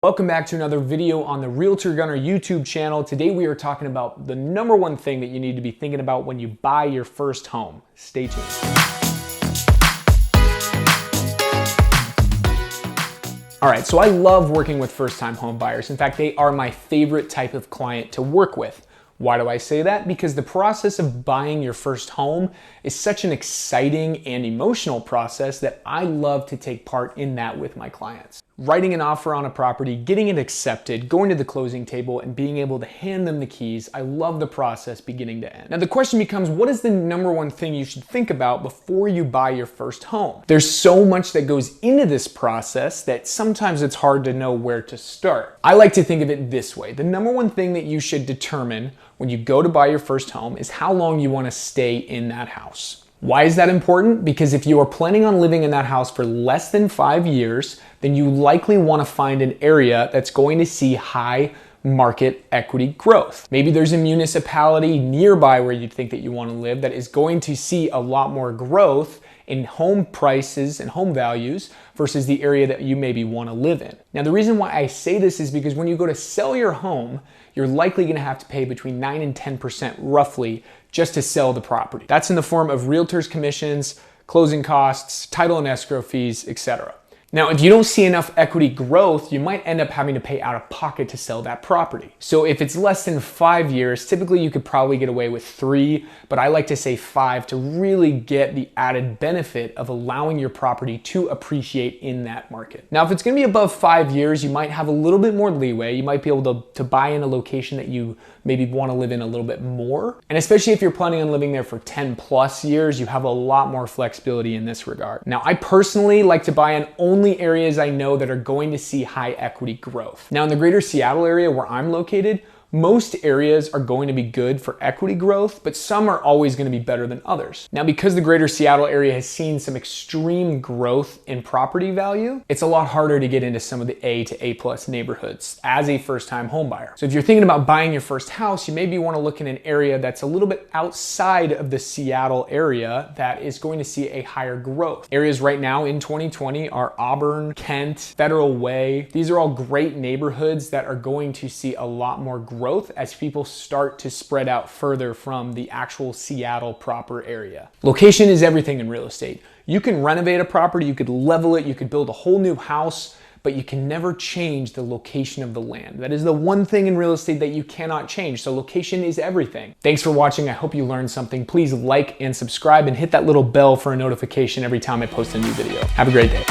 Welcome back to another video on the Realtor Gunner YouTube channel. Today we are talking about the number one thing that you need to be thinking about when you buy your first home. Stay tuned. All right, so I love working with first-time home buyers. In fact, they are my favorite type of client to work with. Why do I say that? Because the process of buying your first home is such an exciting and emotional process that I love to take part in that with my clients. Writing an offer on a property, getting it accepted, going to the closing table, and being able to hand them the keys. I love the process beginning to end. Now the question becomes, what is the number one thing you should think about before you buy your first home? There's so much that goes into this process that sometimes it's hard to know where to start. I like to think of it this way. The number one thing that you should determine when you go to buy your first home is how long you want to stay in that house. Why is that important? Because if you are planning on living in that house for less than 5 years, then you likely want to find an area that's going to see high market equity growth. Maybe there's a municipality nearby where you think that you want to live that is going to see a lot more growth in home prices and home values versus the area that you maybe want to live in. Now, the reason why I say this is because when you go to sell your home, you're likely going to have to pay between 9 and 10% roughly just to sell the property. That's in the form of realtors' commissions, closing costs, title and escrow fees, etc. Now, if you don't see enough equity growth, you might end up having to pay out of pocket to sell that property. So if it's less than 5 years, typically you could probably get away with 3, but I like to say 5 to really get the added benefit of allowing your property to appreciate in that market. Now, if it's gonna be above 5 years, you might have a little bit more leeway. You might be able to buy in a location that you maybe wanna live in a little bit more. And especially if you're planning on living there for 10 plus years, you have a lot more flexibility in this regard. Now, I personally like to buy in only areas I know that are going to see high equity growth. Now, in the greater Seattle area where I'm located, most areas are going to be good for equity growth, but some are always going to be better than others. Now, because the greater Seattle area has seen some extreme growth in property value, it's a lot harder to get into some of the A to A plus neighborhoods as a first-time home buyer. So if you're thinking about buying your first house, you maybe want to look in an area that's a little bit outside of the Seattle area that is going to see a higher growth. Areas right now in 2020 are Auburn, Kent, Federal Way. These are all great neighborhoods that are going to see a lot more growth as people start to spread out further from the actual Seattle proper area. Location is everything in real estate. You can renovate a property, you could level it, you could build a whole new house, but you can never change the location of the land. That is the one thing in real estate that you cannot change. So location is everything. Thanks for watching. I hope you learned something. Please like and subscribe and hit that little bell for a notification every time I post a new video. Have a great day.